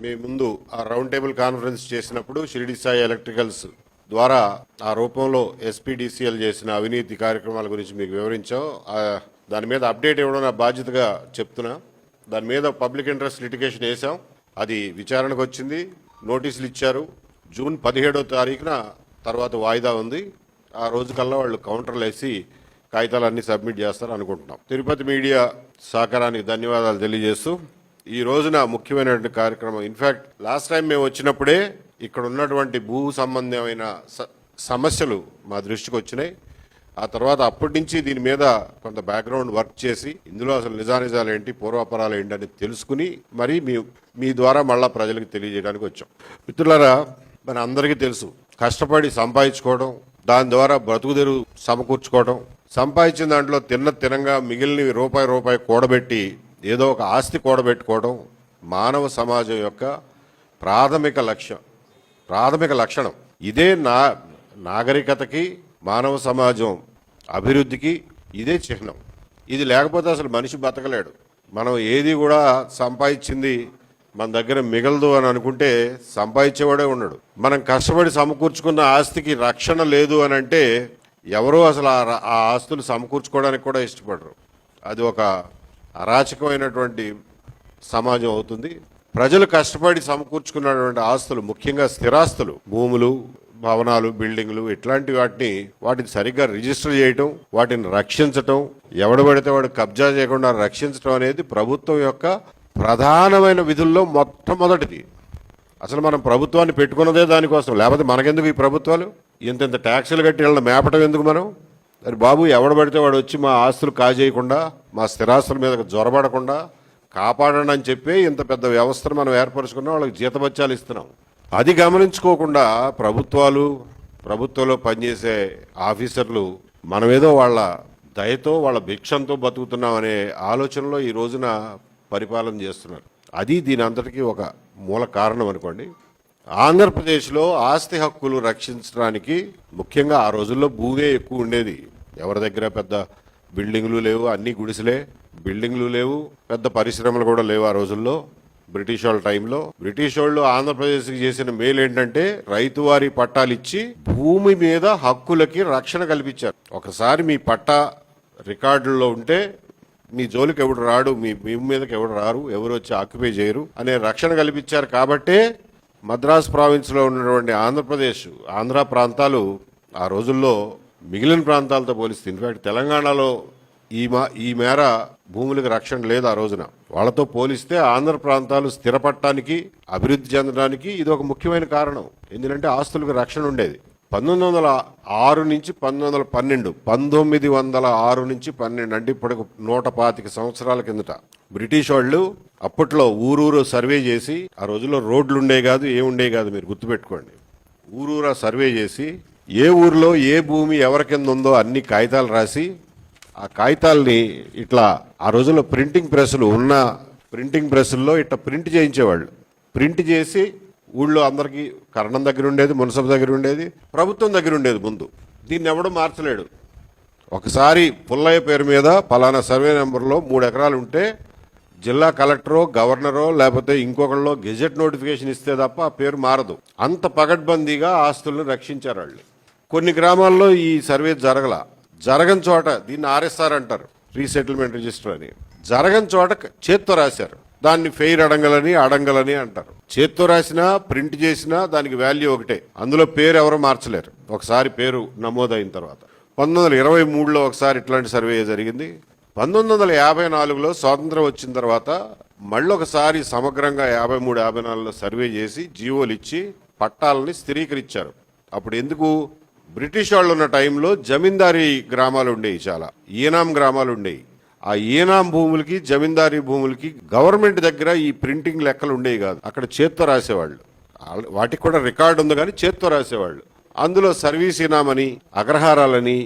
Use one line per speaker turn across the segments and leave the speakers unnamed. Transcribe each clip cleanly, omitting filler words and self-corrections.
మీ ముందు ఆ round table conference చేసినప్పుడు షిరిడి సాయి ఎలక్ట్రికల్స్ ద్వారా ఆ రూపంలో ఎస్పీడీసీఎల్ చేసిన అవినీతి కార్యక్రమాల గురించి మీకు వివరించాం. దాని మీద అప్డేట్ ఇవ్వడం నా బాధ్యతగా చెప్తున్నా. దాని మీద పబ్లిక్ ఇంట్రెస్ట్ లిటిగేషన్ వేసాం. అది విచారణకు వచ్చింది, నోటీసులు ఇచ్చారు. జూన్ 17వ తారీఖున తర్వాత వాయిదా ఉంది. ఆ రోజు కల్లా వాళ్ళు కౌంటర్లు వేసి కాగితాలన్నీ సబ్మిట్ చేస్తారు అనుకుంటున్నాం. తిరుపతి మీడియా సహకారానికి ధన్యవాదాలు తెలియజేస్తూ ఈ రోజున ముఖ్యమైనటువంటి కార్యక్రమం, ఇన్ఫ్యాక్ట్ లాస్ట్ టైం మేము వచ్చినప్పుడే ఇక్కడ ఉన్నటువంటి భూ సంబంధమైన సమస్యలు మా దృష్టికి వచ్చినాయి. ఆ తర్వాత అప్పటి నుంచి దీని మీద కొంత బ్యాక్గ్రౌండ్ వర్క్ చేసి ఇందులో అసలు నిజానిజాలు ఏంటి, పూర్వాపరాలు ఏంటి అని తెలుసుకుని మరి మీ ద్వారా మళ్ళా ప్రజలకు తెలియజేయడానికి వచ్చాం. మిత్రులారా, మన అందరికీ తెలుసు, కష్టపడి సంపాదించుకోవడం, దాని ద్వారా బ్రతుకుదెరువు సమకూర్చుకోవడం, సంపాదించిన దాంట్లో తినంగా మిగిలిన రూపాయి కూడబెట్టి ఏదో ఒక ఆస్తి కూడబెట్టుకోవడం మానవ సమాజం యొక్క ప్రాథమిక లక్షణం. ఇదే నాగరికతకి, మానవ సమాజం అభివృద్ధికి ఇదే చిహ్నం. ఇది లేకపోతే అసలు మనిషి బతకలేడు. మనం ఏది కూడా సంపాదించింది మన దగ్గర మిగలదు అని అనుకుంటే సంపాదించేవాడే ఉండడు. మనం కష్టపడి సమకూర్చుకున్న ఆస్తికి రక్షణ లేదు అని అంటే ఎవరో అసలు ఆ ఆస్తులు సమకూర్చుకోవడానికి కూడా ఇష్టపడరు. అది ఒక అరాచకమైనటువంటి సమాజం అవుతుంది. ప్రజలు కష్టపడి సమకూర్చుకున్నటువంటి ఆస్తులు, ముఖ్యంగా స్థిరాస్తులు, భూములు, భవనాలు, బిల్డింగ్లు, ఇట్లాంటి వాటిని సరిగ్గా రిజిస్టర్ చేయటం, వాటిని రక్షించటం, ఎవడు పడితే వాడు కబ్జా చేయకుండా రక్షించడం అనేది ప్రభుత్వం యొక్క ప్రధానమైన విధుల్లో మొట్టమొదటిది. అసలు మనం ప్రభుత్వాన్ని పెట్టుకున్నదే దానికోసం, లేకపోతే మనకెందుకు ఈ ప్రభుత్వాలు? ఇంత ట్యాక్సులు కట్టి వాళ్ళని మేపటం ఎందుకు మనం? మరి బాబు, ఎవడు పడితే వాడు వచ్చి మా ఆస్తులు కాజేయకుండా, మా స్థిరాస్తుల మీద జొరబడకుండా కాపాడండి అని చెప్పి ఇంత పెద్ద వ్యవస్థను మనం ఏర్పరచుకున్నాం. వాళ్ళకి జీతబత్యాలు ఇస్తున్నాం. అది గమనించుకోకుండా ప్రభుత్వంలో పనిచేసే ఆఫీసర్లు మనమేదో వాళ్ళ దయతో, వాళ్ళ భిక్షంతో బతుకుతున్నాం అనే ఆలోచనలో ఈ రోజున పరిపాలన చేస్తున్నారు. అది దీని అంతటికీ ఒక మూల కారణం అనుకోండి. ఆంధ్రప్రదేశ్లో ఆస్తి హక్కులు రక్షించడానికి ముఖ్యంగా ఆ రోజుల్లో భూమే ఎక్కువ ఉండేది. ఎవరి దగ్గర పెద్ద బిల్డింగ్లు లేవు, అన్ని గుడిసెలే. బిల్డింగ్లు లేవు, పెద్ద పరిశ్రమలు కూడా లేవు ఆ రోజుల్లో. బ్రిటిష్ వాళ్ళ టైంలో బ్రిటిష్ వాళ్ళు ఆంధ్రప్రదేశ్కి చేసిన మేలు ఏంటంటే రైతువారి పట్టాలు ఇచ్చి భూమి మీద హక్కులకి రక్షణ కల్పించారు. ఒకసారి మీ పట్టా రికార్డుల్లో ఉంటే మీ జోలికి ఎవడు రాడు, మీ భూమి మీదకి ఎవడు రారు, ఎవరు వచ్చి ఆక్యుపై చేయరు అనే రక్షణ కల్పించారు. కాబట్టే మద్రాస్ ప్రావిన్స్లో ఉన్నటువంటి ఆంధ్ర ప్రాంతాలు ఆ రోజుల్లో మిగిలిన ప్రాంతాలతో పోలిస్తే, ఇన్ఫాక్ట్ తెలంగాణలో ఈ మేర భూములకు రక్షణ లేదు ఆ రోజున. వాళ్ళతో పోలిస్తే ఆంధ్ర ప్రాంతాలు స్థిరపడటానికి, అభివృద్ధి చెందడానికి ఇది ఒక ముఖ్యమైన కారణం. ఎందుకంటే ఆస్తులకు రక్షణ ఉండేది. 1906 నుంచి 1912, 1906 నుంచి 12 అంటే ఇప్పటికి 125 సంవత్సరాల కిందట బ్రిటిష్ వాళ్ళు అప్పట్లో ఊరూరు సర్వే చేసి, ఆ రోజుల్లో రోడ్లు ఉండేవి కాదు, ఏముండేవి కాదు, మీరు గుర్తుపెట్టుకోండి. ఊరూరా సర్వే చేసి ఏ ఊరిలో ఏ భూమి ఎవరి కింద ఉందో అన్ని కాగితాలు రాసి, ఆ కాగితాలని ఇట్లా ఆ రోజుల్లో ప్రింటింగ్ ప్రెస్సుల్లో ఇట్లా ప్రింట్ చేయించేవాళ్ళు. ప్రింట్ చేసి ఊళ్ళో అందరికీ కరణం దగ్గర ఉండేది, మున్సబ్ దగ్గర ఉండేది, ప్రభుత్వం దగ్గర ఉండేది. ముందు దీన్ని ఎవడూ మార్చలేడు. ఒకసారి పుల్లయ్య పేరు మీద పలానా సర్వే నెంబర్లో 3 ఎకరాలు ఉంటే జిల్లా కలెక్టరో, గవర్నరో, లేకపోతే ఇంకొకళ్ళో గెజెట్ నోటిఫికేషన్ ఇస్తే తప్ప ఆ పేరు మారదు. అంత పగడ్బందీగా ఆస్తులను రక్షించారు వాళ్ళు. కొన్ని గ్రామాల్లో ఈ సర్వే జరగని చోట దీన్ని ఆర్ఎస్ఆర్ అంటారు, రీసెటిల్మెంట్ రిజిస్టర్ అని. జరగని చోట చేత్తో రాశారు. దాన్ని ఫెయిర్ అడంగలని అంటారు. చేత్తో రాసినా, ప్రింట్ చేసినా దానికి వాల్యూ ఒకటే. అందులో పేరు ఎవరు మార్చలేరు ఒకసారి పేరు నమోదైన తర్వాత. 1923లో ఒకసారి ఇట్లాంటి సర్వే జరిగింది. 1954లో స్వాతంత్రం వచ్చిన తర్వాత మళ్ళీ ఒకసారి సమగ్రంగా 53-54లో సర్వే చేసి జీవోలు ఇచ్చి పట్టాలని స్థిరీకరించారు. అప్పుడు ఎందుకు? బ్రిటిష్ వాళ్ళు ఉన్న టైంలో జమీందారీ గ్రామాలు ఉండేవి, చాలా ఈనాం గ్రామాలు ఉండేవి. ఆ ఈనాం భూములకి, జమీందారీ భూములకి గవర్నమెంట్ దగ్గర ఈ ప్రింటింగ్ లెక్కలు ఉండేవి కాదు. అక్కడ చేత్తో రాసేవాళ్ళు. వాటికి కూడా రికార్డు ఉంది, కానీ చేత్తో రాసేవాళ్ళు. అందులో సర్వీస్ ఈనామని, అగ్రహారాలని,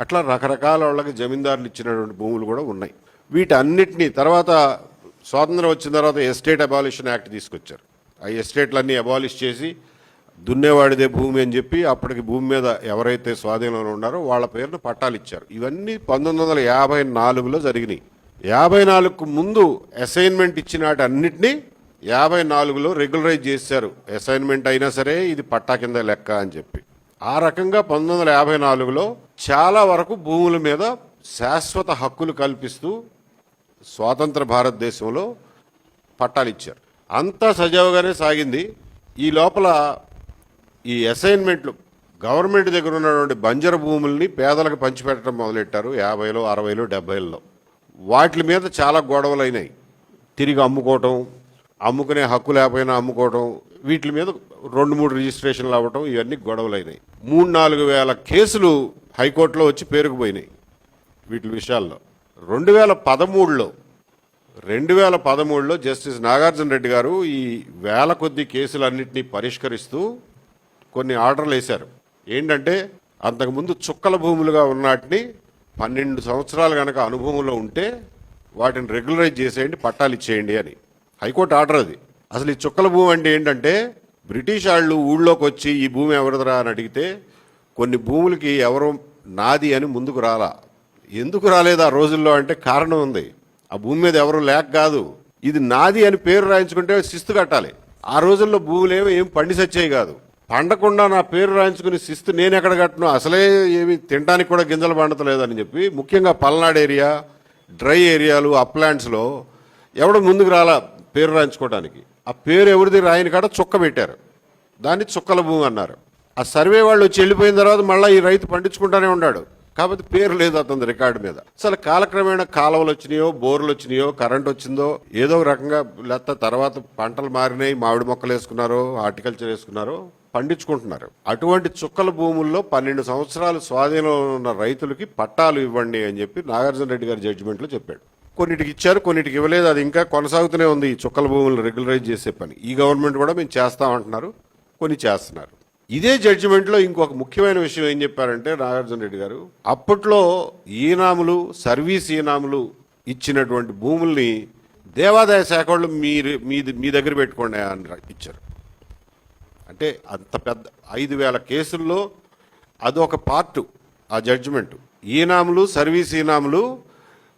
అట్లా రకరకాల వాళ్ళకి జమీందారులు ఇచ్చినటువంటి భూములు కూడా ఉన్నాయి. వీటన్నిటినీ తర్వాత స్వాతంత్రం వచ్చిన తర్వాత ఎస్టేట్ అబాలిషన్ యాక్ట్ తీసుకొచ్చారు. ఆ ఎస్టేట్లన్నీ అబాలిష్ చేసి దున్నేవాడిదే భూమి అని చెప్పి అప్పటికి భూమి మీద ఎవరైతే స్వాధీనంలో ఉన్నారో వాళ్ళ పేరును పట్టాలు ఇచ్చారు. ఇవన్నీ 1954లో జరిగినాయి. 54కు ముందు అసైన్మెంట్ ఇచ్చిన వాటి అన్నిటినీ 54లో రెగ్యులరైజ్ చేశారు. అసైన్మెంట్ అయినా సరే ఇది పట్టా కింద లెక్క అని చెప్పి. ఆ రకంగా 1954లో చాలా వరకు భూముల మీద శాశ్వత హక్కులు కల్పిస్తూ స్వాతంత్ర భారతదేశంలో పట్టాలు ఇచ్చారు. అంతా సజావుగానే సాగింది. ఈ లోపల ఈ అసైన్మెంట్లు గవర్నమెంట్ దగ్గర ఉన్నటువంటి బంజరు భూముల్ని పేదలకు పంచిపెట్టడం మొదలెట్టారు 50లో 60లో 70లో. వాటి మీద చాలా గొడవలు అయినాయి. తిరిగి అమ్ముకోవటం, అమ్ముకునే హక్కు లేకపోయినా అమ్ముకోవటం, వీటి మీద 2-3 రిజిస్ట్రేషన్లు అవ్వటం, ఇవన్నీ గొడవలు అయినాయి. 3-4 వేల కేసులు హైకోర్టులో వచ్చి పేరుకుపోయినాయి వీటి విషయాల్లో. 2013లో జస్టిస్ నాగార్జున రెడ్డి గారు ఈ వేల కొద్ది కేసులన్నింటినీ పరిష్కరిస్తూ కొన్ని ఆర్డర్లు వేశారు. ఏంటంటే అంతకుముందు చుక్కల భూములుగా ఉన్నటిని 12 సంవత్సరాలు కనుక అనుభవంలో ఉంటే వాటిని రెగ్యులరైజ్ చేసేయండి, పట్టాలు ఇచ్చేయండి అని హైకోర్టు ఆర్డర్ అది. అసలు ఈ చుక్కల భూమి అంటే ఏంటంటే బ్రిటిష్ వాళ్ళు ఊళ్ళోకి వచ్చి ఈ భూమి ఎవరిదిరా అని అడిగితే కొన్ని భూములకి ఎవరు నాది అని ముందుకు రాలా. ఎందుకు రాలేదు ఆ రోజుల్లో అంటే కారణం ఉంది. ఆ భూమి మీద ఎవరు లేక కాదు, ఇది నాది అని పేరు రాయించుకుంటే శిస్తు కట్టాలి. ఆ రోజుల్లో భూములు ఏం పండి సచ్చేవి కాదు. పండకుండా నా పేరు రాయించుకుని శిస్తు నేను ఎక్కడ కట్టను, అసలే ఏమి తినడానికి కూడా గింజలు పండతలేదని చెప్పి ముఖ్యంగా పల్నాడు ఏరియా, డ్రై ఏరియాలు, అప్లాండ్స్లో ఎవడో ముందుకు రాలా పేరు రాయించుకోవడానికి. ఆ పేరు ఎవరిది రాయని కాడ చుక్క పెట్టారు, దాన్ని చుక్కల భూమి అన్నారు. ఆ సర్వే వాళ్ళు వచ్చి వెళ్ళిపోయిన తర్వాత మళ్ళీ ఈ రైతు పండించుకుంటానే ఉన్నాడు కాబట్టి పేరు లేదు అతని రికార్డు మీద. అసలు కాలక్రమేణా కాలువలు వచ్చినాయో, బోర్లు వచ్చినాయో, కరెంట్ వచ్చిందో ఏదో ఒక రకంగా, లేకపోతే తర్వాత పంటలు మారినాయి, మామిడి మొక్కలు వేసుకున్నారో, హార్టికల్చర్ వేసుకున్నారో, పండించుకుంటున్నారు. అటువంటి చుక్కల భూముల్లో 12 సంవత్సరాలు స్వాధీనంలో ఉన్న రైతులకి పట్టాలు ఇవ్వండి అని చెప్పి నాగార్జున రెడ్డి గారి జడ్జిమెంట్లో చెప్పాడు. కొన్నిటికి ఇచ్చారు, కొన్నిటికి ఇవ్వలేదు. అది ఇంకా కొనసాగుతూనే ఉంది ఈ చుక్కల భూములు రెగ్యులరైజ్ చేసే పని. ఈ గవర్నమెంట్ కూడా మేము చేస్తామంటున్నారు, కొన్ని చేస్తున్నారు. ఇదే జడ్జిమెంట్లో ఇంకొక ముఖ్యమైన విషయం ఏం చెప్పారంటే నాగార్జున రెడ్డి గారు, అప్పట్లో ఈనాములు, సర్వీస్ ఈనాములు ఇచ్చినటువంటి భూముల్ని దేవాదాయ శాఖ వాళ్ళు మీ దగ్గర పెట్టుకోండి అని ఇచ్చారు. అంటే అంత పెద్ద 5,000 కేసుల్లో అదొక పార్టు ఆ జడ్జిమెంట్. ఈనాములు, సర్వీస్ ఈనాములు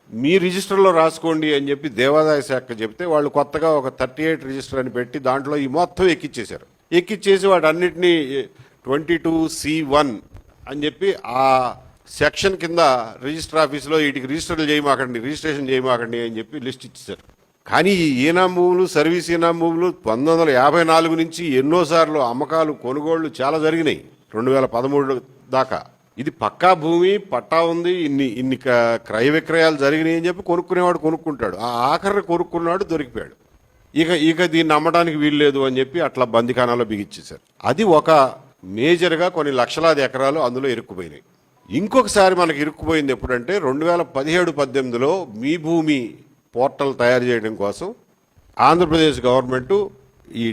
మీ రిజిస్టర్లో రాసుకోండి అని చెప్పి దేవాదాయ శాఖ చెప్తే వాళ్ళు కొత్తగా ఒక 38 రిజిస్టర్ అని పెట్టి దాంట్లో ఈ మొత్తం ఎక్కిచ్చేశారు. ఎక్కిచ్చేసి వాటన్నిటినీ 22C1 అని చెప్పి ఆ సెక్షన్ కింద రిజిస్టర్ ఆఫీస్లో వీటికి రిజిస్ట్రేషన్ చేయమాకండి అని చెప్పి లిస్ట్ ఇచ్చేశారు. కానీ ఈ ఈనాం భూములు, సర్వీస్ ఈనాం భూములు 1954 నుంచి ఎన్నోసార్లు అమ్మకాలు, కొనుగోళ్లు చాలా జరిగినాయి 2013 దాకా. ఇది పక్కా భూమి, పట్టా ఉంది, ఇన్ని క్రయ విక్రయాలు జరిగినాయి అని చెప్పి కొనుక్కునేవాడు కొనుక్కుంటాడు. ఆ ఆఖరిని కొనుక్కున్నాడు దొరికిపోయాడు. ఇక దీన్ని అమ్మడానికి వీల్లేదు అని చెప్పి అట్లా బందిఖానాలో బిగిచ్చేశారు. అది ఒక మేజర్గా కొన్ని లక్షలాది ఎకరాలు అందులో ఇరుక్కుపోయినాయి. ఇంకొకసారి మనకి ఇరుక్కుపోయింది ఎప్పుడంటే 2017-18లో మీ భూమి పోర్టల్ తయారు చేయడం కోసం ఆంధ్రప్రదేశ్ గవర్నమెంటు ఈ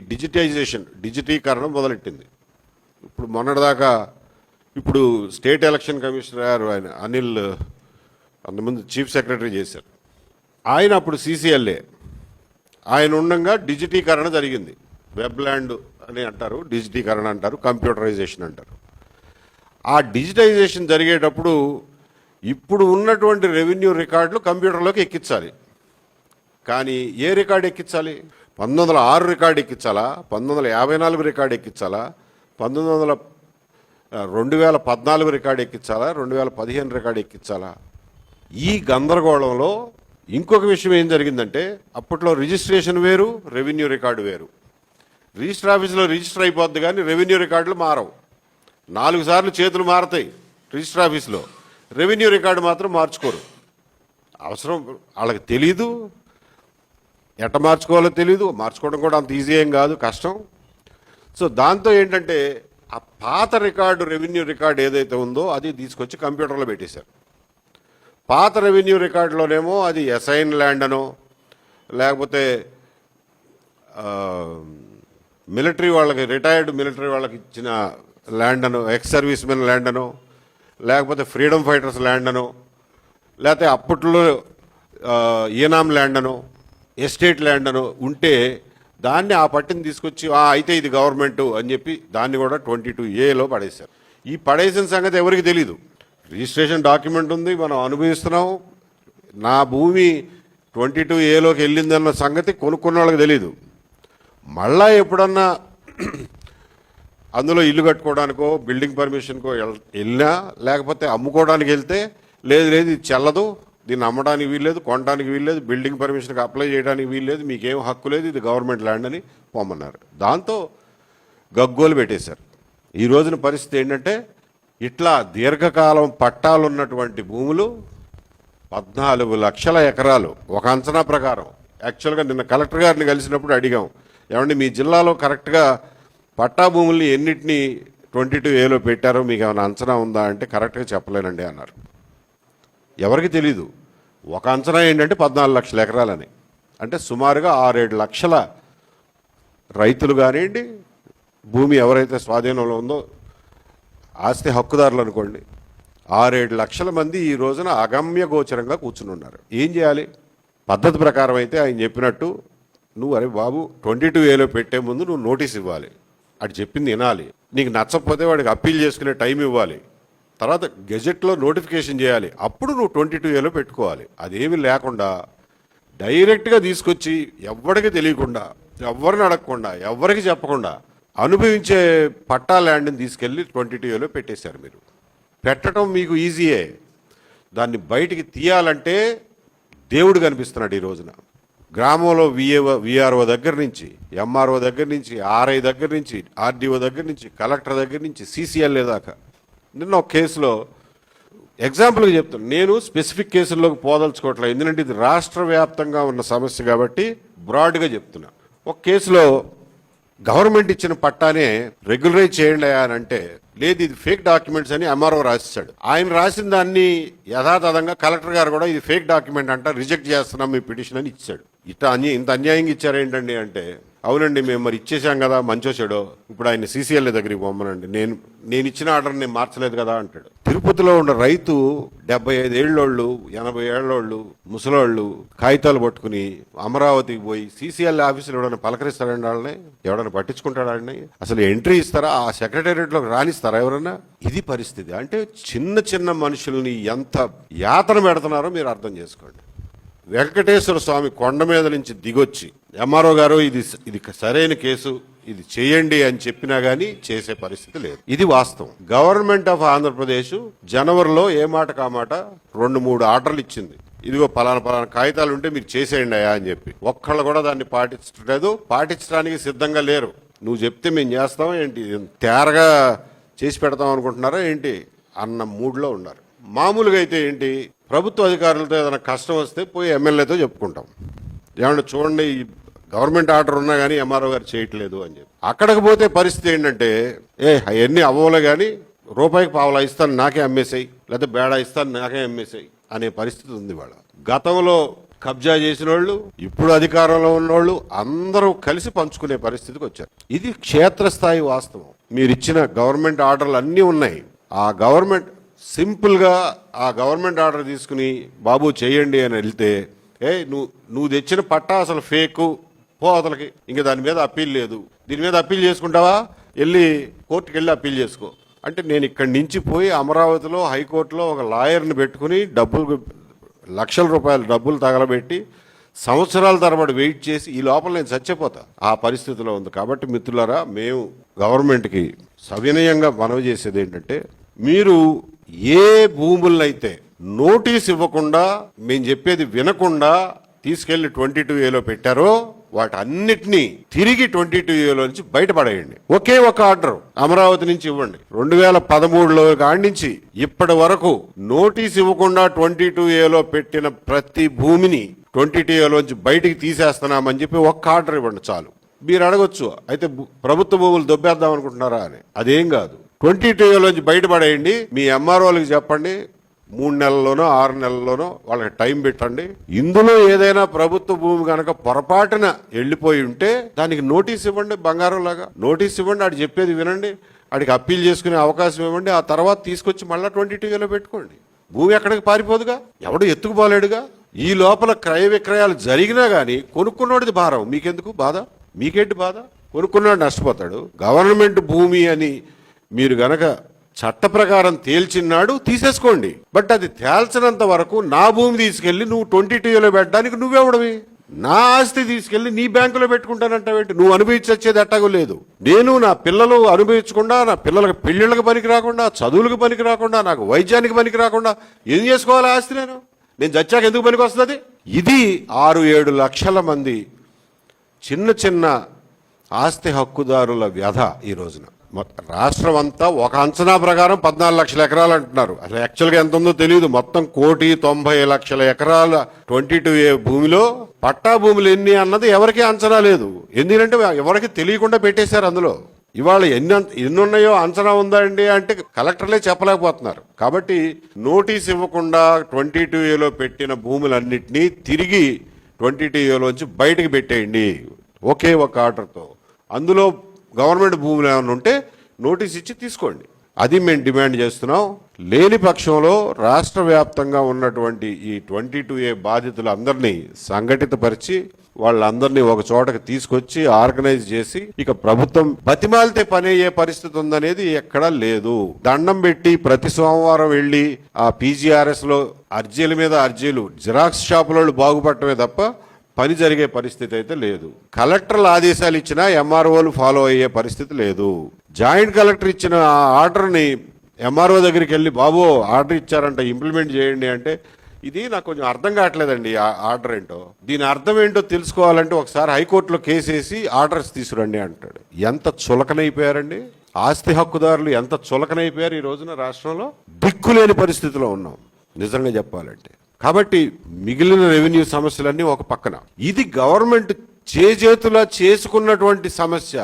డిజిటీకరణ మొదలెట్టింది. ఇప్పుడు మొన్నటిదాకా ఇప్పుడు స్టేట్ ఎలక్షన్ కమిషనర్ ఆయన అనిల్ అంతకుముందు చీఫ్ సెక్రటరీ చేశారు. ఆయన అప్పుడు CCLA ఆయన ఉండగా డిజిటీకరణ జరిగింది. వెబ్ల్యాండ్ అని అంటారు, డిజిటీకరణ అంటారు, కంప్యూటరైజేషన్ అంటారు. ఆ డిజిటైజేషన్ జరిగేటప్పుడు ఇప్పుడు ఉన్నటువంటి రెవెన్యూ రికార్డులు కంప్యూటర్లోకి ఎక్కించాలి. కానీ ఏ రికార్డు ఎక్కించాలి? 1906 రికార్డు ఎక్కించాలా, 1954 రికార్డు ఎక్కించాలా, 2014 రికార్డు ఎక్కించాలా, 2015 రికార్డు ఎక్కించాలా? ఈ గందరగోళంలో ఇంకొక విషయం ఏం జరిగిందంటే అప్పట్లో రిజిస్ట్రేషన్ వేరు, రెవెన్యూ రికార్డు వేరు. రిజిస్టర్ ఆఫీసులో రిజిస్టర్ అయిపోద్ది కానీ రెవెన్యూ రికార్డులు మారవు. 4 సార్లు చేతులు మారతాయి రిజిస్టర్ ఆఫీసులో, రెవెన్యూ రికార్డు మాత్రం మార్చుకోరు. అవసరం వాళ్ళకి తెలీదు, ఎట్ట మార్చుకోవాలో తెలీదు, మార్చుకోవడం కూడా అంత ఈజీ ఏం కాదు, కష్టం. సో దాంతో ఏంటంటే ఆ పాత రికార్డు, రెవెన్యూ రికార్డు ఏదైతే ఉందో అది తీసుకొచ్చి కంప్యూటర్లో పెట్టేశారు. పాత రెవెన్యూ రికార్డులోనేమో అది అసైన్ ల్యాండ్ అనో, లేకపోతే మిలిటరీ వాళ్ళకి, రిటైర్డ్ మిలిటరీ వాళ్ళకి ఇచ్చిన ల్యాండ్ అనో, ఎక్స్ సర్వీస్ మెన్ ల్యాండ్ అనో, లేకపోతే ఫ్రీడమ్ ఫైటర్స్ ల్యాండ్ అనో, లేకపోతే అప్పట్లో ఈనాం ల్యాండ్ అనో, ఎస్టేట్ ల్యాండ్ అనో ఉంటే దాన్ని ఆ పట్టిని తీసుకొచ్చి అయితే ఇది గవర్నమెంట్ అని చెప్పి దాన్ని కూడా 22Aలో పడేశారు. ఈ పడేసిన సంగతి ఎవరికి తెలీదు. రిజిస్ట్రేషన్ డాక్యుమెంట్ ఉంది, మనం అనుభవిస్తున్నాం. నా భూమి 22Aలోకి వెళ్ళిందన్న సంగతి కొనుక్కున్న వాళ్ళకి తెలీదు. మళ్ళా ఎప్పుడన్నా అందులో ఇల్లు కట్టుకోవడానికో బిల్డింగ్ పర్మిషన్కో వెళ్ళినా లేకపోతే అమ్ముకోవడానికి వెళ్తే లేదు లేదు ఇది చెల్లదు, దీన్ని అమ్మడానికి వీల్లేదు, కొనడానికి వీల్లేదు, బిల్డింగ్ పర్మిషన్కి అప్లై చేయడానికి వీల్లేదు, మీకేం హక్కు లేదు, ఇది గవర్నమెంట్ ల్యాండ్ అని పొమ్మన్నారు. దాంతో గగ్గోలు పెట్టేశారు. ఈ రోజున పరిస్థితి ఏంటంటే ఇట్లా దీర్ఘకాలం పట్టాలున్నటువంటి భూములు 14 లక్షల ఎకరాలు ఒక అంచనా ప్రకారం. యాక్చువల్గా నిన్న కలెక్టర్ గారిని కలిసినప్పుడు అడిగాం, ఏమండి మీ జిల్లాలో కరెక్ట్గా పట్టా భూముల్ని ఎన్నిటిని 22A పెట్టారో మీకు ఏమైనా అంచనా ఉందా అంటే కరెక్ట్గా చెప్పలేనండి అన్నారు. ఎవరికి తెలీదు. ఒక అంచనా ఏంటంటే 14 లక్షల ఎకరాలని, అంటే సుమారుగా 6-7 లక్షల రైతులు కానివ్వండి, భూమి ఎవరైతే స్వాధీనంలో ఉందో ఆస్తి హక్కుదారులు అనుకోండి, 6-7 లక్షల మంది ఈ రోజున అగమ్య గోచరంగా కూర్చుని ఉన్నారు. ఏం చేయాలి? పద్ధతి ప్రకారం అయితే ఆయన చెప్పినట్టు నువ్వు అరే బాబు 22A పెట్టే ముందు నువ్వు నోటీస్ ఇవ్వాలి, అటు చెప్పింది వినాలి, నీకు నచ్చకపోతే వాడికి అప్పీల్ చేసుకునే టైం ఇవ్వాలి, తర్వాత గెజెట్లో నోటిఫికేషన్ చేయాలి, అప్పుడు నువ్వు 22A పెట్టుకోవాలి. అదేమీ లేకుండా డైరెక్ట్గా తీసుకొచ్చి ఎవరికి తెలియకుండా, ఎవరిని అడగకుండా, ఎవరికి చెప్పకుండా అనుభవించే పట్టా ల్యాండ్ని తీసుకెళ్ళి 22A పెట్టేశారు. మీరు పెట్టడం మీకు ఈజీయే, దాన్ని బయటికి తీయాలంటే దేవుడు కనిపిస్తున్నాడు ఈ రోజున. గ్రామంలో విఆర్ఓ దగ్గర నుంచి, ఎంఆర్ఓ దగ్గర నుంచి, ఆర్ఐ దగ్గర నుంచి, ఆర్డీఓ దగ్గర నుంచి, కలెక్టర్ దగ్గర నుంచి, సీసీఎల్ఏ దాకా. నిన్న ఒక కేసులో ఎగ్జాంపుల్గా చెప్తాను, నేను స్పెసిఫిక్ కేసుల్లోకి పోదలుచుకోవట్లేదు, ఎందుకంటే ఇది రాష్ట్ర వ్యాప్తంగా ఉన్న సమస్య కాబట్టి బ్రాడ్గా చెప్తున్నా. ఒక కేసులో గవర్నమెంట్ ఇచ్చిన పట్టానే రెగ్యులరైజ్ చేయండి అని అంటే లేదు ఇది ఫేక్ డాక్యుమెంట్స్ అని ఎంఆర్ఓ రాసిస్తాడు. ఆయన రాసిన దాన్ని యథాతథంగా కలెక్టర్ గారు కూడా ఇది ఫేక్ డాక్యుమెంట్ అంట, రిజెక్ట్ చేస్తున్నాం మీ పిటిషన్ అని ఇచ్చాడు. ఇంత అన్యాయంగా ఇచ్చారేంటండి అంటే అవునండి మేము మరి ఇచ్చేసాం కదా మంచో చెడో, ఇప్పుడు ఆయన సీసీఎల్ఏ దగ్గరికి పోమ్మనండి, నేను ఇచ్చిన ఆర్డర్ నేను మార్చలేదు కదా అంటాడు. తిరుపతిలో ఉన్న రైతు 75 ఏళ్ళోళ్ళు 80 ఏళ్ళోళ్ళు ముసలోళ్ళు కాగితాలు పట్టుకుని అమరావతికి పోయి సీసీఎల్ఏ ఆఫీసులో ఎవడైనా పలకరిస్తాడండి, వాళ్ళని ఎవడైనా పట్టించుకుంటాడండి, అసలు ఎంట్రీ ఇస్తారా, ఆ సెక్రటేరియట్లోకి రానిస్తారా ఎవరన్నా? ఇది పరిస్థితి. అంటే చిన్న చిన్న మనుషుల్ని ఎంత యాతన పెడుతున్నారో మీరు అర్థం చేసుకోండి. వెంకటేశ్వర స్వామి కొండ మీద నుంచి దిగొచ్చి ఎంఆర్ఓ గారు ఇది సరైన కేసు, ఇది చేయండి అని చెప్పినా కానీ చేసే పరిస్థితి లేదు. ఇది వాస్తవం. గవర్నమెంట్ ఆఫ్ ఆంధ్రప్రదేశ్ జనవరిలో ఏ మాట కామాట 2-3 ఆర్డర్లు ఇచ్చింది, ఇదిగో పలానా కాగితాలు ఉంటే మీరు చేసేయండి అయ్యా అని చెప్పి. ఒక్కళ్ళు కూడా దాన్ని పాటించలేదు, పాటించడానికి సిద్ధంగా లేరు. నువ్వు చెప్తే మేము చేస్తాం ఏంటి, తేరగా చేసి పెడతాం అనుకుంటున్నారా ఏంటి అన్న మూడ్లో ఉన్నారు. మామూలుగా అయితే ఏంటి, ప్రభుత్వ అధికారులతో ఏదైనా కష్టం వస్తే పోయి ఎమ్మెల్యేతో చెప్పుకుంటాం, ఏమన్నా చూడండి ఈ గవర్నమెంట్ ఆర్డర్ ఉన్నా కానీ ఎంఆర్ఓ గారు చేయట్లేదు అని చెప్పి. అక్కడికి పోతే పరిస్థితి ఏంటంటే అవన్నీ అవ్వలే కానీ రూపాయికి పావలా ఇస్తాను నాకే అమ్మేసాయి, లేకపోతే బేడా ఇస్తాను నాకే అమ్మేసాయి అనే పరిస్థితి ఉంది. వాళ్ళ గతంలో కబ్జా చేసిన వాళ్ళు, ఇప్పుడు అధికారంలో ఉన్నోళ్ళు అందరూ కలిసి పంచుకునే పరిస్థితికి వచ్చారు. ఇది క్షేత్రస్థాయి వాస్తవం. మీరు ఇచ్చిన గవర్నమెంట్ ఆర్డర్లు అన్నీ ఉన్నాయి. ఆ గవర్నమెంట్ సింపుల్గా ఆ గవర్నమెంట్ ఆర్డర్ తీసుకుని బాబు చేయండి అని వెళ్తే నువ్వు తెచ్చిన పట్టా అసలు ఫేకు, పో అవతలకి, ఇంకా దాని మీద అప్పీల్ లేదు, దీని మీద అప్పీల్ చేసుకుంటావా వెళ్ళి కోర్టుకి వెళ్ళి అప్పీల్ చేసుకో అంటే నేను ఇక్కడి నుంచి పోయి అమరావతిలో హైకోర్టులో ఒక లాయర్ని పెట్టుకుని లక్షల రూపాయల డబ్బులు తగలబెట్టి సంవత్సరాల తరబడి వెయిట్ చేసి ఈ లోపల నేను చచ్చిపోతా ఆ పరిస్థితిలో ఉంది. కాబట్టి మిత్రులారా, మేము గవర్నమెంట్కి సవినయంగా మనవి చేసేది ఏంటంటే, మీరు ఏ భూములనైతే నోటీస్ ఇవ్వకుండా మేము చెప్పేది వినకుండా తీసుకెళ్లి 22A పెట్టారో వాటన్నిటినీ తిరిగి 22A నుంచి బయటపడేయండి. ఒకే ఒక ఆర్డర్ అమరావతి నుంచి ఇవ్వండి. 2013లో కాడి నుంచి ఇప్పటి వరకు నోటీస్ ఇవ్వకుండా 22A పెట్టిన ప్రతి భూమిని 22A నుంచి బయటికి తీసేస్తున్నామని చెప్పి ఒక్క ఆర్డర్ ఇవ్వండి చాలు. మీరు అడగొచ్చు అయితే ప్రభుత్వ భూములు దొబ్బేద్దాం అనుకుంటున్నారా అని. అదేం కాదు, 22A నుంచి బయటపడేయండి. మీ ఎంఆర్ఓలకు చెప్పండి, 3 నెలల్లోనో 6 నెలల్లోనో వాళ్ళకి టైం పెట్టండి. ఇందులో ఏదైనా ప్రభుత్వ భూమి కనుక పొరపాటున వెళ్ళిపోయి ఉంటే దానికి నోటీస్ ఇవ్వండి, బంగారం లాగా నోటీస్ ఇవ్వండి, ఆడు చెప్పేది వినండి, ఆడికి అప్పీల్ చేసుకునే అవకాశం ఇవ్వండి. ఆ తర్వాత తీసుకొచ్చి మళ్ళీ 22A పెట్టుకోండి. భూమి ఎక్కడికి పారిపోదుగా, ఎవడు ఎత్తుకుపోలేడుగా. ఈ లోపల క్రయ విక్రయాలు జరిగినా కానీ కొనుక్కున్నోడిది భారం, మీకెందుకు బాధ? మీకేంటి బాధ? కొనుక్కున్నాడు నష్టపోతాడు. గవర్నమెంట్ భూమి అని మీరు గనక చట్ట ప్రకారం తేల్చినాడు తీసేసుకోండి. బట్ అది తేల్చినంత వరకు నా భూమి తీసుకెళ్లి నువ్వు 22A పెట్టడానికి నువ్వెవడవి? నా ఆస్తి తీసుకెళ్లి నీ బ్యాంకులో పెట్టుకుంటానంటావేంటి? నువ్వు అనుభవించొచ్చేది అట్టాగో లేదు. నేను నా పిల్లలు అనుభవించకుండా, నా పిల్లలకు పెళ్లిళ్ళకి పనికి రాకుండా, చదువులకు పనికి రాకుండా, నాకు వైద్యానికి పనికి రాకుండా ఏం చేసుకోవాలి ఆస్తి? నేను చచ్చాక ఎందుకు పనికి వస్తుంది? ఇది 6-7 లక్షల మంది చిన్న చిన్న ఆస్తి హక్కుదారుల వ్యధ ఈ రోజున. రాష్ట్రం అంతా ఒక అంచనా ప్రకారం 14 లక్షల ఎకరాలు అంటున్నారు. అసలు యాక్చువల్గా ఎంత ఉందో తెలియదు. మొత్తం 1,90,00,000 ఎకరాల 22A భూమిలో పట్టా భూములు ఎన్ని అన్నది ఎవరికీ అంచనా లేదు. ఎందుకంటే ఎవరికి తెలియకుండా పెట్టేశారు. అందులో ఇవాళ ఎన్ని ఉన్నాయో అంచనా ఉందా అండి అంటే కలెక్టర్లే చెప్పలేకపోతున్నారు. కాబట్టి నోటీస్ ఇవ్వకుండా 22Aలో పెట్టిన భూములన్నింటినీ తిరిగి 22Aలోంచి బయటకు పెట్టేయండి ఒకే ఒక ఆర్డర్తో. అందులో గవర్నమెంట్ భూములు ఏమైనా ఉంటే నోటీస్ ఇచ్చి తీసుకోండి. అది మేము డిమాండ్ చేస్తున్నాం. లేని పక్షంలో రాష్ట్ర వ్యాప్తంగా ఉన్నటువంటి ఈ 22A బాధితులందరినీ సంఘటితపరిచి వాళ్ళందరినీ ఒక చోటకి తీసుకొచ్చి ఆర్గనైజ్ చేసి, ఇక ప్రభుత్వం బతిమాలితే పని అయ్యే పరిస్థితి ఉందనేది ఎక్కడా లేదు. దండం పెట్టి ప్రతి సోమవారం వెళ్ళి ఆ PGRS లో అర్జీల మీద అర్జీలు, జిరాక్స్ షాపుల బాగుపడటమే తప్ప పని జరిగే పరిస్థితి అయితే లేదు. కలెక్టర్లు ఆదేశాలు ఇచ్చినా MROలు ఫాలో అయ్యే పరిస్థితి లేదు. జాయింట్ కలెక్టర్ ఇచ్చిన ఆర్డర్ని MRO దగ్గరికి వెళ్ళి బాబు ఆర్డర్ ఇచ్చారంట ఇంప్లిమెంట్ చేయండి అంటే ఇది నాకు కొంచెం అర్థం కావట్లేదండి. ఆ ఆర్డర్ ఏంటో, దీని అర్థం ఏంటో తెలుసుకోవాలంటే ఒకసారి హైకోర్టులో కేసు వేసి ఆర్డర్స్ తీసుకురండి అంటాడు. ఎంత చులకనైపోయారండి ఆస్తి హక్కుదారులు, ఎంత చులకనైపోయారు ఈ రోజున. రాష్ట్రంలో దిక్కులేని పరిస్థితిలో ఉన్నాం నిజంగా చెప్పాలంటే. కాబట్టి మిగిలిన రెవెన్యూ సమస్యలన్నీ ఒక పక్కన, ఇది గవర్నమెంట్ చేజేతులా చేసుకున్నటువంటి సమస్య,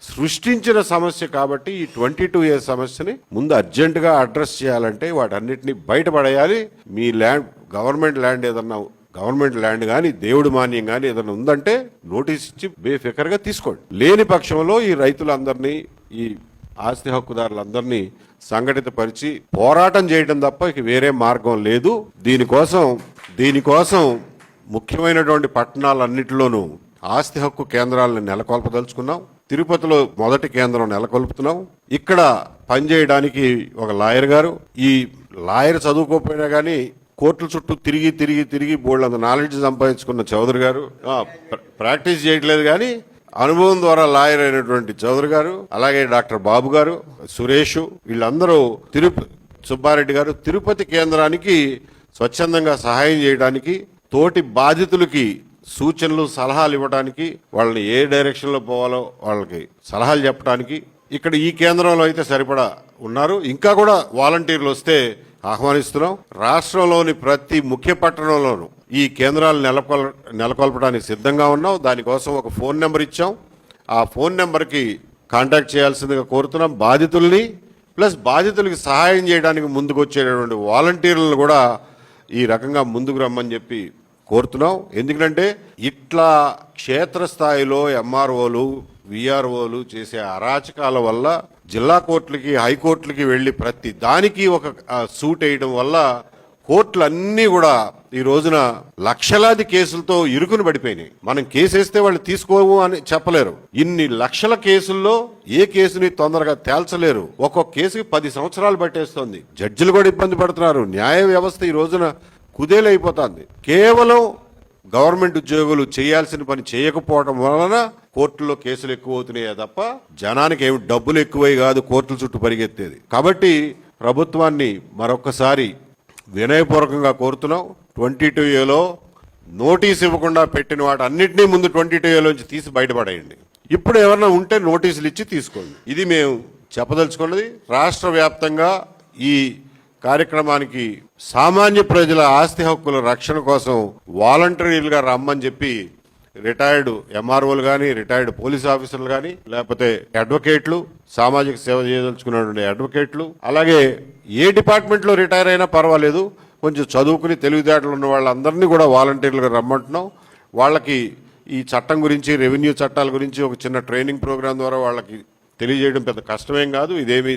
సృష్టించిన సమస్య. కాబట్టి ఈ 22A సమస్యని ముందు అర్జెంటుగా అడ్రస్ చేయాలంటే వాటన్నిటిని బయటపడేయాలి. మీ ల్యాండ్, గవర్నమెంట్ ల్యాండ్ ఏదన్నా, గవర్నమెంట్ ల్యాండ్ కానీ దేవుడి మాన్యం కానీ ఏదైనా ఉందంటే నోటీస్ ఇచ్చి బేఫికర్గా తీసుకోండి. లేని పక్షంలో ఈ రైతులందరినీ, ఈ ఆస్తి హక్కుదారులందరినీ సంఘటితపరిచి పోరాటం చేయడం తప్ప ఇక వేరే మార్గం లేదు. దీనికోసం ముఖ్యమైనటువంటి పట్టణాలన్నింటిలోనూ ఆస్తి హక్కు కేంద్రాలను నెలకొల్పదలుచుకున్నాం. తిరుపతిలో మొదటి కేంద్రం నెలకొల్పుతున్నాం. ఇక్కడ పనిచేయడానికి ఒక లాయర్ గారు, ఈ లాయర్ చదువుకోకపోయినా కానీ కోర్టుల చుట్టూ తిరిగి బోల్డంత నాలెడ్జ్ సంపాదించుకున్న చౌదరి గారు, ప్రాక్టీస్ చేయట్లేదు కానీ అనుభవం ద్వారా లాయర్ అయినటువంటి చౌదరి గారు, అలాగే డాక్టర్ బాబు గారు, సురేష్, వీళ్ళందరూ సుబ్బారెడ్డి గారు తిరుపతి కేంద్రానికి స్వచ్ఛందంగా సహాయం చేయడానికి, తోటి బాధితులకి సూచనలు సలహాలు ఇవ్వడానికి, వాళ్ళని ఏ డైరెక్షన్లో పోవాలో వాళ్ళకి సలహాలు చెప్పడానికి ఇక్కడ ఈ కేంద్రంలో అయితే సరిపడా ఉన్నారు. ఇంకా కూడా వాలంటీర్లు వస్తే ఆహ్వానిస్తున్నాం. రాష్ట్రంలోని ప్రతి ముఖ్య పట్టణంలోనూ ఈ కేంద్రాలు నెలకొల్పడానికి సిద్ధంగా ఉన్నాం. దానికోసం ఒక ఫోన్ నెంబర్ ఇచ్చాం. ఆ ఫోన్ నెంబర్కి కాంటాక్ట్ చేయాల్సిందిగా కోరుతున్నాం. బాధితుల్ని ప్లస్ బాధితులకి సహాయం చేయడానికి ముందుకు వచ్చేటటువంటి వాలంటీర్లను కూడా ఈ రకంగా ముందుకు రమ్మని చెప్పి కోరుతున్నాం. ఎందుకంటే ఇట్లా క్షేత్రస్థాయిలో MROలు, VROలు చేసే అరాచకాల వల్ల జిల్లా కోర్టులకి, హైకోర్టులకి వెళ్ళి ప్రతి దానికి ఒక సూట్ వేయడం వల్ల కోర్టులన్నీ కూడా ఈ రోజున లక్షలాది కేసులతో ఇరుకుని పడిపోయినాయి. మనం కేసు వేస్తే వాళ్ళు తీసుకోము అని చెప్పలేరు. ఇన్ని లక్షల కేసుల్లో ఏ కేసుని తొందరగా తేల్చలేరు. ఒక్కొక్క కేసుకి 10 సంవత్సరాలు పట్టేస్తోంది. జడ్జిలు కూడా ఇబ్బంది పడుతున్నారు. న్యాయ వ్యవస్థ ఈ రోజున కుదేలైపోతుంది. కేవలం గవర్నమెంట్ ఉద్యోగులు చేయాల్సిన పని చేయకపోవడం వలన కోర్టుల్లో కేసులు ఎక్కువ అవుతున్నాయే తప్ప జనానికి ఏమి డబ్బులు ఎక్కువై కాదు కోర్టుల చుట్టూ పరిగెత్తేది. కాబట్టి ప్రభుత్వాన్ని మరొకసారి వినయపూర్వకంగా కోరుతున్నాం. 22Aలో నోటీస్ ఇవ్వకుండా పెట్టిన వాటి అన్నింటినీ ముందు 22Aలోంచి తీసి బయటపడేయండి. ఇప్పుడు ఎవరైనా ఉంటే నోటీసులు ఇచ్చి తీసుకోండి. ఇది మేము చెప్పదలుచుకున్నది. రాష్ట్ర వ్యాప్తంగా ఈ కార్యక్రమానికి సామాన్య ప్రజల ఆస్తి హక్కుల రక్షణ కోసం వాలంటీర్లుగా రమ్మని చెప్పి రిటైర్డ్ MROలు కానీ, రిటైర్డ్ పోలీస్ ఆఫీసర్లు కానీ, లేకపోతే అడ్వకేట్లు, సామాజిక సేవ చేయదలుచుకున్నటువంటి అడ్వకేట్లు, అలాగే ఏ డిపార్ట్మెంట్లో రిటైర్ అయినా పర్వాలేదు, కొంచెం చదువుకుని తెలివితేటలు ఉన్న వాళ్ళందరినీ కూడా వాలంటీర్లుగా రమ్మంటున్నాం. వాళ్ళకి ఈ చట్టం గురించి, రెవెన్యూ చట్టాల గురించి ఒక చిన్న ట్రైనింగ్ ప్రోగ్రాం ద్వారా వాళ్ళకి తెలియజేయడం పెద్ద కష్టమేం కాదు. ఇదేమీ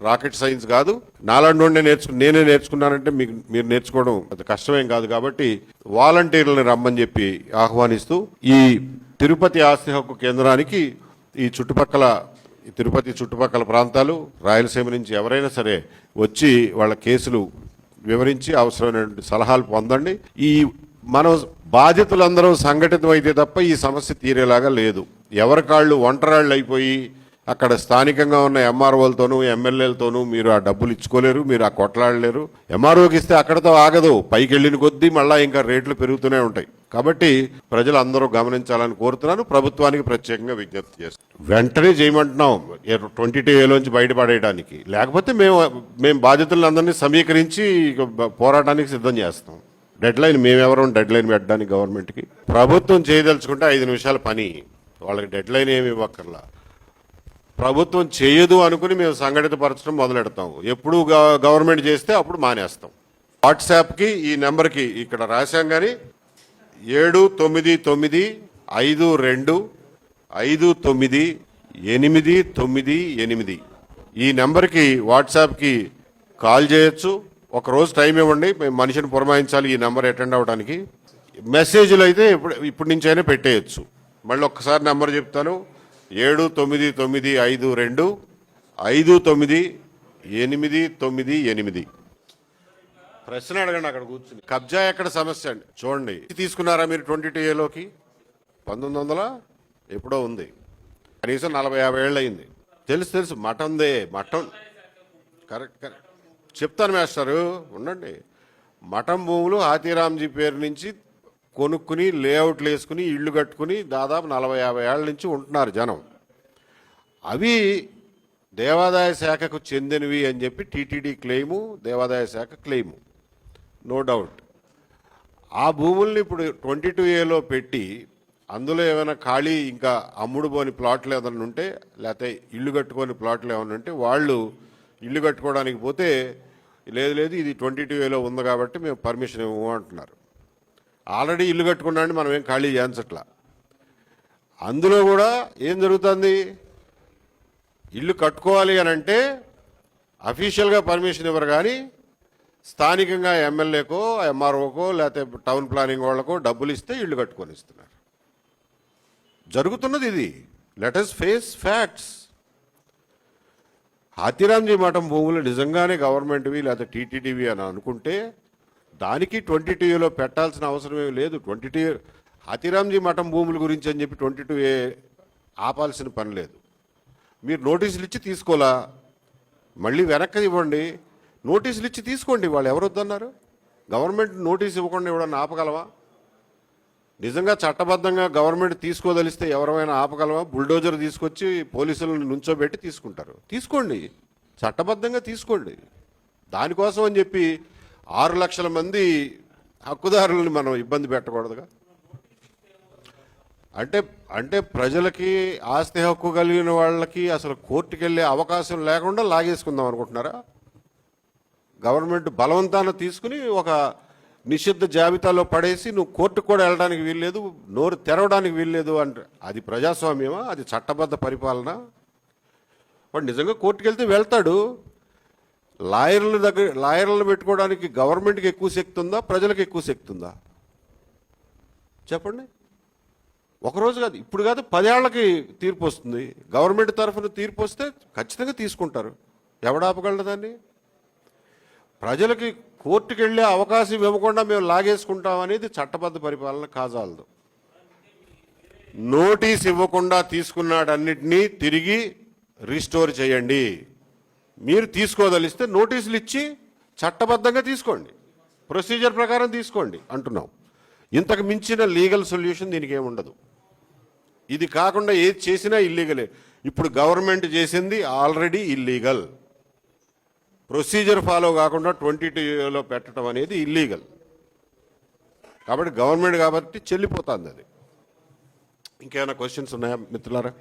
రాకెట్ సైన్స్ కాదు. నాలాంటి నేనే నేర్చుకున్నానంటే మీరు నేర్చుకోవడం పెద్ద కష్టమేం కాదు. కాబట్టి వాలంటీర్లను రమ్మని చెప్పి ఆహ్వానిస్తూ ఈ తిరుపతి ఆస్తి హక్కు కేంద్రానికి ఈ తిరుపతి చుట్టుపక్కల ప్రాంతాలు, రాయలసీమ నుంచి ఎవరైనా సరే వచ్చి వాళ్ళ కేసులు వివరించి అవసరమైనటువంటి సలహాలు పొందండి. ఈ మనం బాధితులందరూ సంఘటితం అయితే తప్ప ఈ సమస్య తీరేలాగా లేదు. ఎవరి కాళ్ళు ఒంటరాళ్ళు అయిపోయి అక్కడ స్థానికంగా ఉన్న ఎంఆర్ఓలతోనూ ఎమ్మెల్యేలతోనూ మీరు ఆ డబ్బులు ఇచ్చుకోలేరు, మీరు ఆ కొట్లాడలేరు. ఎంఆర్ఓకి ఇస్తే అక్కడతో ఆగదు, పైకి వెళ్ళిన కొద్దీ మళ్ళీ ఇంకా రేట్లు పెరుగుతూనే ఉంటాయి. కాబట్టి ప్రజలు అందరూ గమనించాలని కోరుతున్నాను. ప్రభుత్వానికి ప్రత్యేకంగా విజ్ఞప్తి చేస్తాను. వెంటనే చేయమంటున్నాం 22A బయటపడేయడానికి. లేకపోతే మేము బాధితులందరినీ సమీకరించి పోరాటానికి సిద్ధం చేస్తాం. డెడ్ లైన్ మేమెవరం డెడ్ లైన్ పెట్టడానికి గవర్నమెంట్కి. ప్రభుత్వం చేయదలుచుకుంటే 5 నిమిషాల పని, వాళ్ళకి డెడ్ లైన్ ఏమి ఇవ్వక్కర్లా. ప్రభుత్వం చేయదు అనుకుని మేము సంఘటితపరచడం మొదలెడతాం. ఎప్పుడు గవర్నమెంట్ చేస్తే అప్పుడు మానేస్తాం. వాట్సాప్కి ఈ నెంబర్కి ఇక్కడ రాశాం కానీ 79952598998 ఈ నెంబర్కి వాట్సాప్కి కాల్ చేయొచ్చు. ఒక రోజు టైం ఇవ్వండి, మేము మనిషిని పురమాయించాలి ఈ నెంబర్ అటెండ్ అవ్వడానికి. మెసేజ్లు అయితే ఇప్పటి నుంచి అయినా పెట్టేయచ్చు. మళ్ళీ ఒక్కసారి నెంబర్ చెప్తాను, 79952598998. ప్రశ్న అడగండి అక్కడ కూర్చుని. కబ్జా ఎక్కడ సమస్య అండి చూడండి. తీసుకున్నారా మీరు 22Aలోకి? 1900 ఎప్పుడో ఉంది, కనీసం 40-50 ఏళ్ళు అయింది. తెలుసు మఠందే, మఠం కరెక్ట్ చెప్తాను మాస్టారు, ఉండండి. మఠం భూములు హాతీరామ్జీ పేరు నుంచి కొనుక్కుని లేఅవుట్లు వేసుకుని ఇళ్ళు కట్టుకుని దాదాపు 40-50 ఏళ్ళ నుంచి ఉంటున్నారు జనం. అవి దేవాదాయ శాఖకు చెందినవి అని చెప్పి టీటీడీ క్లెయిము, దేవాదాయ శాఖ క్లెయిము, నో డౌట్. ఆ భూముల్ని ఇప్పుడు 22Aలో పెట్టి అందులో ఏమైనా ఖాళీ ఇంకా అమ్ముడు పోని ప్లాట్లు ఏమైనా ఉంటే, లేకపోతే ఇల్లు కట్టుకొని ప్లాట్లు ఏమైనా ఉంటే వాళ్ళు ఇల్లు కట్టుకోవడానికి పోతే లేదు ఇది 22Aలో ఉంది కాబట్టి మేము పర్మిషన్ ఇవ్వము అంటున్నారు. ఆల్రెడీ ఇల్లు కట్టుకున్నాండి, మనం ఏం ఖాళీ చేయించట్లా. అందులో కూడా ఏం జరుగుతుంది, ఇల్లు కట్టుకోవాలి అని అంటే అఫీషియల్గా పర్మిషన్ ఇవ్వరు కానీ స్థానికంగా ఎమ్మెల్యేకో ఎంఆర్ఓకో లేకపోతే టౌన్ ప్లానింగ్ వాళ్ళకో డబ్బులు ఇస్తే ఇల్లు కట్టుకొని ఇస్తున్నారు. జరుగుతున్నది ఇది. Let us face facts. Hathiramji మఠం భూములు నిజంగానే గవర్నమెంట్వి లేకపోతే టీటీడీవి అని అనుకుంటే దానికి 22Aలో పెట్టాల్సిన అవసరం ఏమి లేదు. హాతీరామ్జీ మఠం భూముల గురించి అని చెప్పి 22A ఆపాల్సిన పని లేదు. మీరు నోటీసులు ఇచ్చి తీసుకోలా, మళ్ళీ వెనక్కి ఇవ్వండి. నోటీసులు ఇచ్చి తీసుకోండి, వాళ్ళు ఎవరు వద్దన్నారు? గవర్నమెంట్ నోటీస్ ఇవ్వకుండా ఎవడన్నా ఆపగలవా? నిజంగా చట్టబద్ధంగా గవర్నమెంట్ తీసుకోదలిస్తే ఎవరైనా ఆపగలవా? బుల్డోజర్ తీసుకొచ్చి పోలీసులను నుంచోబెట్టి తీసుకుంటారు. తీసుకోండి, చట్టబద్ధంగా తీసుకోండి. దానికోసం అని చెప్పి 6 లక్షల మంది హక్కుదారులను మనం ఇబ్బంది పెట్టకూడదుగా. అంటే ప్రజలకి ఆస్తి హక్కు కలిగిన వాళ్ళకి అసలు కోర్టుకు వెళ్ళే అవకాశం లేకుండా లాగేసుకుందాం అనుకుంటున్నారా? గవర్నమెంట్ బలవంతాన తీసుకుని ఒక నిషిద్ధ జాబితాలో పడేసి నువ్వు కోర్టుకు కూడా వెళ్ళడానికి వీల్లేదు, నోరు తెరవడానికి వీల్లేదు అంటే అది ప్రజాస్వామ్యమా? అది చట్టబద్ధ పరిపాలన? వాడు నిజంగా కోర్టుకు వెళ్తే వెళ్తాడు. లాయర్లను పెట్టుకోవడానికి గవర్నమెంట్కి ఎక్కువ శక్తి ఉందా, ప్రజలకు ఎక్కువ శక్తి ఉందా? చెప్పండి. ఒకరోజు కాదు, ఇప్పుడు కాదు, 10 ఏళ్లకి తీర్పు వస్తుంది. గవర్నమెంట్ తరఫున తీర్పు వస్తే ఖచ్చితంగా తీసుకుంటారు. ఎవడాపగలడు దాన్ని? ప్రజలకి కోర్టుకు వెళ్ళే అవకాశం ఇవ్వకుండా మేము లాగేసుకుంటాం అనేది చట్టబద్ధ పరిపాలన కాజాలదు. నోటీస్ ఇవ్వకుండా తీసుకున్నాడన్నిటినీ తిరిగి రీస్టోర్ చేయండి. మీరు తీసుకోదలిస్తే నోటీసులు ఇచ్చి చట్టబద్ధంగా తీసుకోండి, ప్రొసీజర్ ప్రకారం తీసుకోండి అంటున్నాం. ఇంతకు మించిన లీగల్ సొల్యూషన్ దీనికి ఏముండదు. ఇది కాకుండా ఏది చేసినా ఇల్లీగలే. ఇప్పుడు గవర్నమెంట్ చేసింది ఆల్రెడీ ఇల్లీగల్. ప్రొసీజర్ ఫాలో కాకుండా 22Aలో పెట్టడం అనేది ఇల్లీగల్. కాబట్టి గవర్నమెంట్ కాబట్టి చెల్లిపోతుంది అది. ఇంకేమైనా క్వశ్చన్స్ ఉన్నాయా మిత్రులారా?